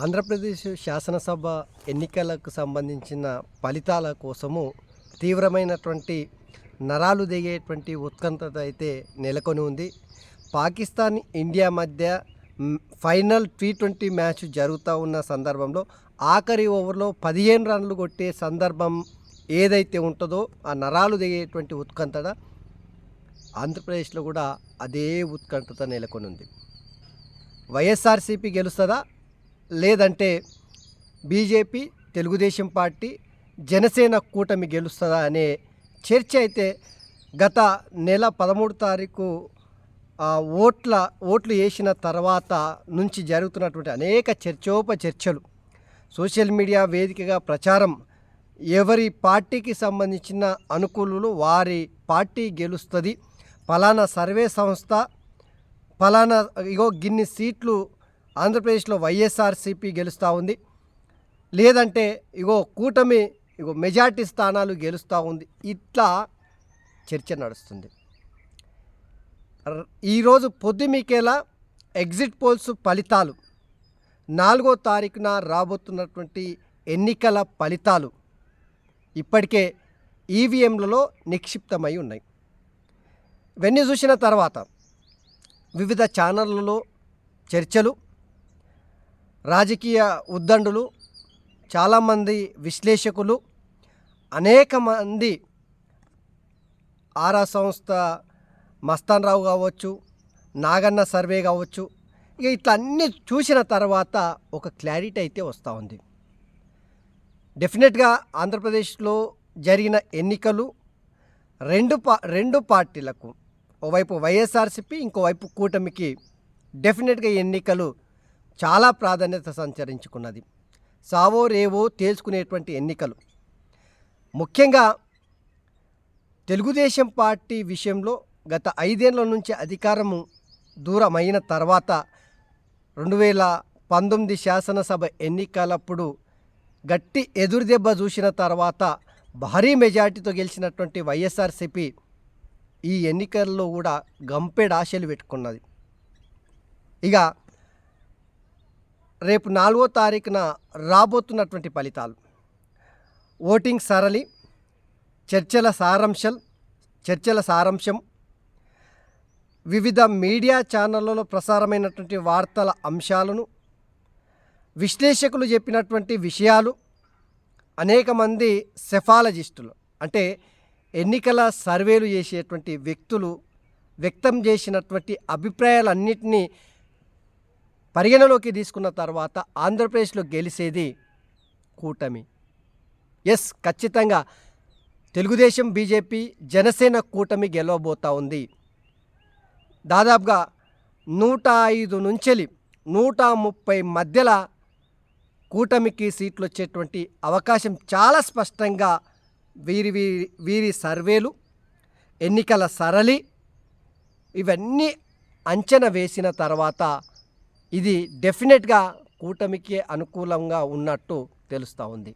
ఆంధ్రప్రదేశ్ శాసనసభ ఎన్నికలకు సంబంధించిన ఫలితాల కోసము తీవ్రమైనటువంటి నరాలు దిగేటువంటి ఉత్కంఠత అయితే నెలకొని ఉంది. పాకిస్తాన్ ఇండియా మధ్య ఫైనల్ T20 మ్యాచ్ జరుగుతూ ఉన్న సందర్భంలో ఆఖరి ఓవర్లో 15 రన్లు కొట్టే సందర్భం ఏదైతే ఉంటుందో ఆ నరాలు దిగేటువంటి ఉత్కంఠత ఆంధ్రప్రదేశ్లో కూడా అదే ఉత్కంఠత నెలకొని ఉంది. వైఎస్ఆర్సీపీ గెలుస్తుందా, లేదంటే బీజేపీ, తెలుగుదేశం పార్టీ, జనసేన కూటమి గెలుస్తుందా అనే చర్చ అయితే గత నెల 13 తారీఖు ఓట్లు వేసిన తర్వాత నుంచి జరుగుతున్నటువంటి అనేక చర్చలు సోషల్ మీడియా వేదికగా ప్రచారం, ఎవరి పార్టీకి సంబంధించిన అనుకూలులు వారి పార్టీ గెలుస్తుంది, ఫలానా సర్వే సంస్థ ఫలానా గిన్ని సీట్లు ఆంధ్రప్రదేశ్లో వైఎస్ఆర్సీపీ గెలుస్తూ ఉంది, లేదంటే కూటమి మెజార్టీ స్థానాలు గెలుస్తూ ఉంది, ఇట్లా చర్చ నడుస్తుంది. ఈరోజు పొద్దుమికేలా ఎగ్జిట్ పోల్స్ ఫలితాలు 4వ తారీఖున రాబోతున్నటువంటి ఎన్నికల ఫలితాలు ఇప్పటికే ఈవీఎంలలో నిక్షిప్తమై ఉన్నాయి. ఇవన్నీ చూసిన తర్వాత వివిధ ఛానళ్ళలో చర్చలు, రాజకీయ ఉద్దండులు, చాలామంది విశ్లేషకులు, అనేక మంది ఆరా సంస్థ మస్తాన్ రావు కావచ్చు, నాగన్న సర్వే కావచ్చు, ఇట్లా అన్నీ చూసిన తర్వాత ఒక క్లారిటీ అయితే వస్తూ ఉంది. డెఫినెట్గా ఆంధ్రప్రదేశ్లో జరిగిన ఎన్నికలు రెండు పార్టీలకు, ఓవైపు వైఎస్ఆర్సీపీ, ఇంకోవైపు కూటమికి డెఫినెట్గా ఎన్నికలు చాలా ప్రాధాన్యత సంతరించుకున్నది. సావో రేవో తేల్చుకునేటువంటి ఎన్నికలు. ముఖ్యంగా తెలుగుదేశం పార్టీ విషయంలో గత 5 ఏళ్ల నుంచి అధికారము దూరమైన తర్వాత 2019 శాసనసభ ఎన్నికలప్పుడు గట్టి ఎదురుదెబ్బ చూసిన తర్వాత భారీ మెజార్టీతో గెలిచినటువంటి వైఎస్ఆర్సీపీ ఈ ఎన్నికల్లో కూడా గంపెడు ఆశలు పెట్టుకున్నది. ఇక రేపు 4వ తారీఖున రాబోతున్నటువంటి ఫలితాలు, ఓటింగ్ సరళి, చర్చల సారాంశం, వివిధ మీడియా ఛానళ్లలో ప్రసారమైనటువంటి వార్తల అంశాలను, విశ్లేషకులు చెప్పినటువంటి విషయాలు, అనేక మంది సెఫాలజిస్టులు అంటే ఎన్నికల సర్వేలు చేసేటువంటి వ్యక్తులు వ్యక్తం చేసినటువంటి అభిప్రాయాలన్నింటినీ పరిగణలోకి తీసుకున్న తర్వాత ఆంధ్రప్రదేశ్లో గెలిచేది కూటమి. ఖచ్చితంగా తెలుగుదేశం, బీజేపీ, జనసేన కూటమి గెలవబోతూ ఉంది. దాదాపుగా 105 నుంచి 130 మధ్యలో కూటమికి సీట్లు వచ్చేటువంటి అవకాశం చాలా స్పష్టంగా వీరి సర్వేలు, ఎన్నికల సరళి ఇవన్నీ అంచనా వేసిన తర్వాత ఇది డెఫినెట్గా కూటమికి అనుకూలంగా ఉన్నట్టు తెలుస్తూ ఉంది.